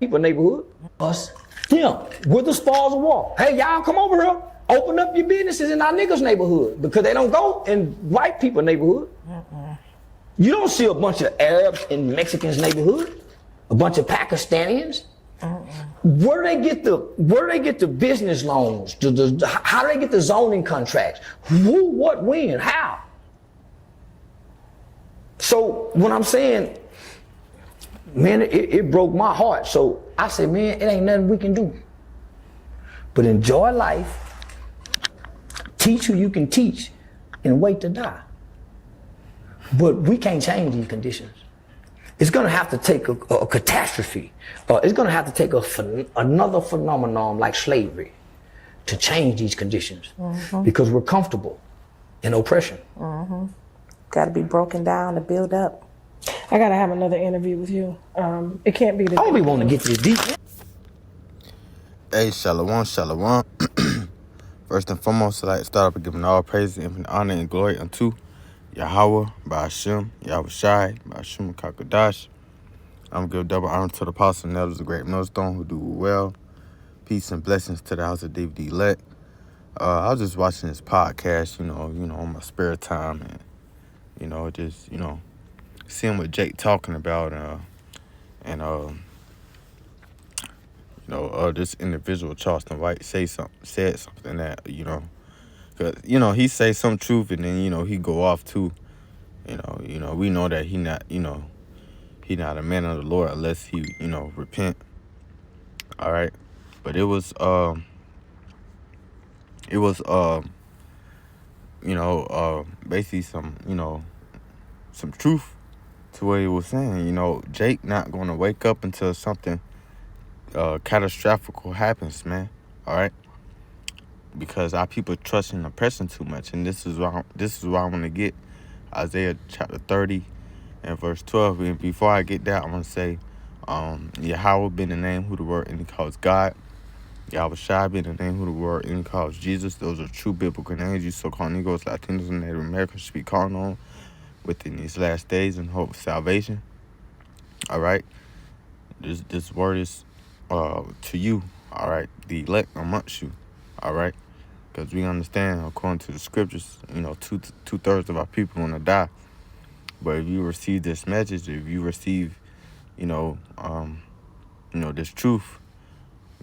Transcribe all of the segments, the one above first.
people neighborhood. Us, him, with the spoils of war. Hey, y'all come over here. Open up your businesses in our niggas' neighborhood because they don't go in white people neighborhood. You don't see a bunch of Arabs in Mexicans' neighborhood, a bunch of Pakistanians. Where do they get the business loans? How do they get the zoning contracts? Who, what, when, how? So when I'm saying, man, it broke my heart. So I said, man, it ain't nothing we can do. But enjoy life, teach who you can teach, and wait to die. But we can't change these conditions. It's gonna have to take a catastrophe. It's gonna have to take another phenomenon like slavery to change these conditions because we're comfortable in oppression. Got to be broken down to build up. I gotta have another interview with you. It can't be the. I don't be wanting to get this deep. Hey, shalom, shalom. First and foremost, I'd like to start off by giving all praise, infinite honor, and glory unto Yahweh, Ba'ashem, Yahweh Shai, Ba'ashem, Kakadash. I'm going to give double honor to the apostle and elders of the great millstone who do well. Peace and blessings to the house of David elect. I was just watching this podcast, you know, on my spare time, and just seeing what Jake talking about, this individual Charleston White said something that cause he say some truth and then he go off too. We know that he not a man of the Lord unless he repent. All right, but it was basically some truth to what he was saying. Jake not going to wake up until something catastrophic happens, man. All right, because our people trust in oppression too much, and this is why I want to get Isaiah chapter 30 and verse 12. And before I get that, I want to say, Yahweh been the name who the word and he calls God. Yahweh Shai been the name who the word and he calls Jesus. Those are true biblical names you so-called Negroes, Latinos, and Native Americans should be calling on within these last days in hope of salvation. All right, this word is to you. All right, the elect amongst you. All right, because we understand according to the scriptures, two-thirds of our people want to die. But if you receive this message, if you receive, this truth,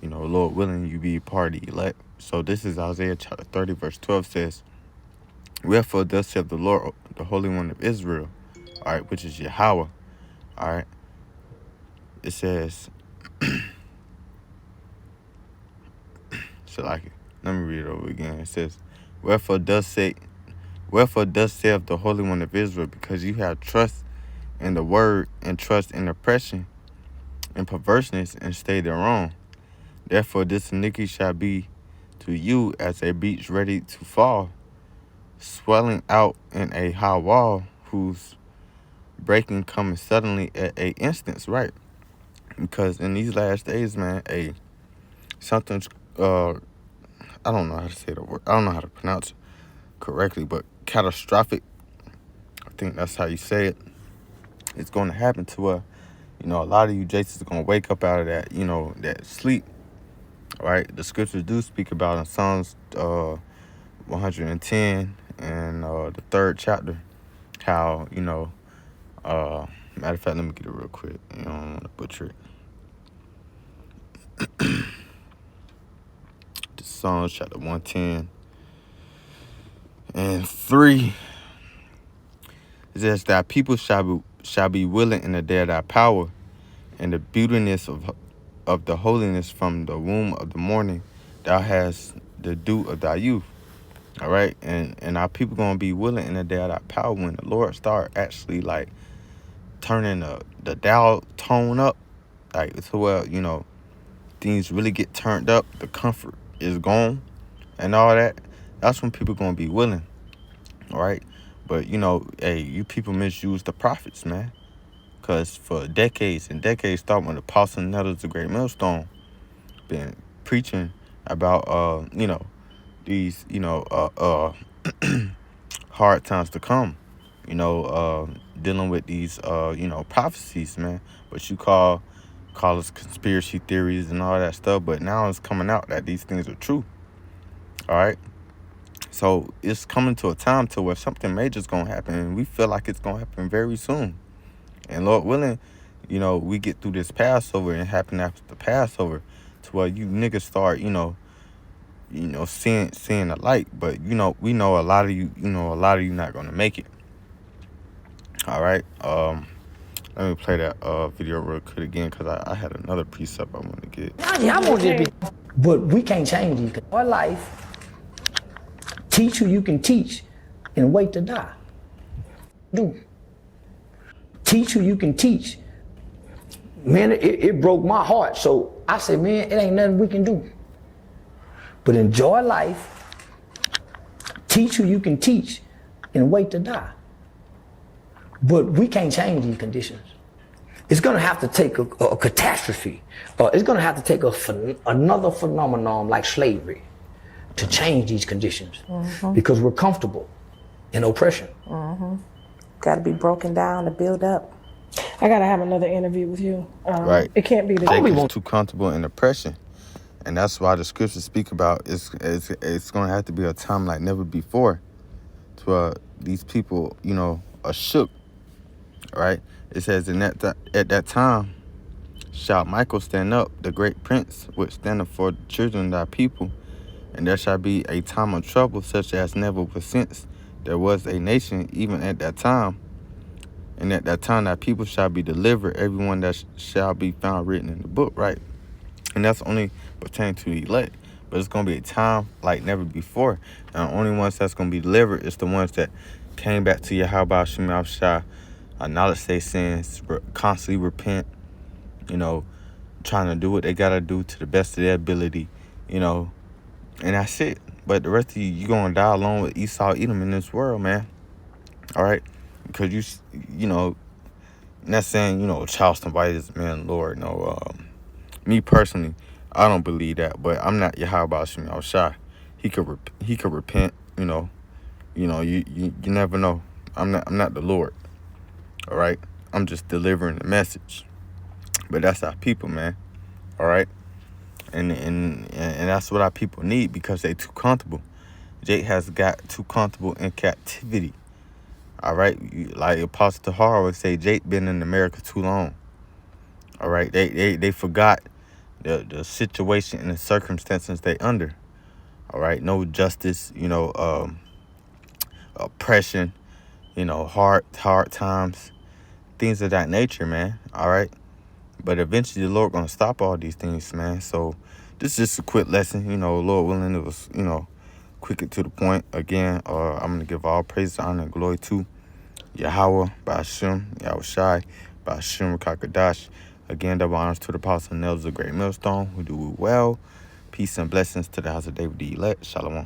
Lord willing, you be a part of the elect. So this is Isaiah chapter 30, verse 12 says, wherefore thus saith the Lord, the Holy One of Israel, all right, which is Yahweh, all right. It says, let me read it over again. It says, wherefore thus saith the Holy One of Israel, because you have trust in the word and trust in oppression and perverseness and stay thereon. Therefore this iniquity shall be to you as a beach ready to fall, swelling out in a high wall, whose breaking coming suddenly at a instance, right? Because in these last days, man, something's I don't know how to say the word. I don't know how to pronounce it correctly, but catastrophic, I think that's how you say it. It's going to happen to where, a lot of you Jasons are going to wake up out of that, that sleep. All right, the scriptures do speak about in Psalms 110 and the 3rd chapter, how, matter of fact, let me get it real quick. I don't want to butcher it. Psalms chapter 110 and 3. It says that people shall be willing in the day of thy power, and the beautiness of the holiness from the womb of the morning. Thou hast the dew of thy youth. All right, and our people gonna be willing in the day of thy power when the Lord start actually turning the dial tone up, to where things really get turned up. The comfort is gone and all that. That's when people gonna be willing. All right, but you people misuse the prophets, man, because for decades and decades, starting with the apostle and elders of the great millstone, been preaching about these hard times to come, dealing with these prophecies, man, what you call call us conspiracy theories and all that stuff, but now it's coming out that these things are true. All right. So it's coming to a time to where something major is gonna happen, and we feel like it's gonna happen very soon. And Lord willing, we get through this Passover and happen after the Passover, to where you niggas start, seeing the light. But we know a lot of you, not gonna make it. All right. Let me play that video real quick again, because I had another precept I want to get. I want this bitch. But we can't change these. Our life, teach who you can teach and wait to die. Do. Teach who you can teach. Man, it broke my heart. So I said, man, it ain't nothing we can do. But enjoy life, teach who you can teach, and wait to die. But we can't change these conditions. It's gonna have to take a catastrophe. It's gonna have to take another phenomenon like slavery to change these conditions, because we're comfortable in oppression. Got to be broken down to build up. I gotta have another interview with you. Right. It can't be the Jake is too comfortable in oppression. And that's why the scriptures speak about it's going to have to be a time like never before, to where these people, are shook, right? It says, at that time shall Michael stand up, the great prince, which standeth for the children of thy people, and there shall be a time of trouble such as never was since there was a nation, even at that time. And at that time thy people shall be delivered, everyone that shall be found written in the book, right? And that's only pertaining to the elect. But it's going to be a time like never before. And the only ones that's going to be delivered is the ones that came back to Yahweh Shem Shah, acknowledge their sins, constantly repent, trying to do what they got to do to the best of their ability, and that's it. But the rest of you going to die alone with Esau, Edom in this world, man. All right? Because not saying, Charleston White is man, Lord, no. Me personally, I don't believe that, but I'm not Yahweh Shem Shah. He could repent, you never know. I'm not the Lord. All right? I'm just delivering the message. But that's our people, man. All right? And that's what our people need, because they too comfortable. Jake has got too comfortable in captivity. All right? Like Apostle Tahar would say, Jake been in America too long. All right? They forgot the situation and the circumstances they under. All right? No justice, oppression, hard times, things of that nature, man. All right? But eventually the Lord gonna stop all these things, man. So this is just a quick lesson, Lord willing, it was, quick and to the point. Again, I'm gonna give all praise, honor, and glory to Yahweh, Ba'ashem, Yahweh Shai, Ba'ashem, Kakadash. Again, double honors to the apostle Nails, the great millstone, who do well. Peace and blessings to the house of David the elect. Shalom.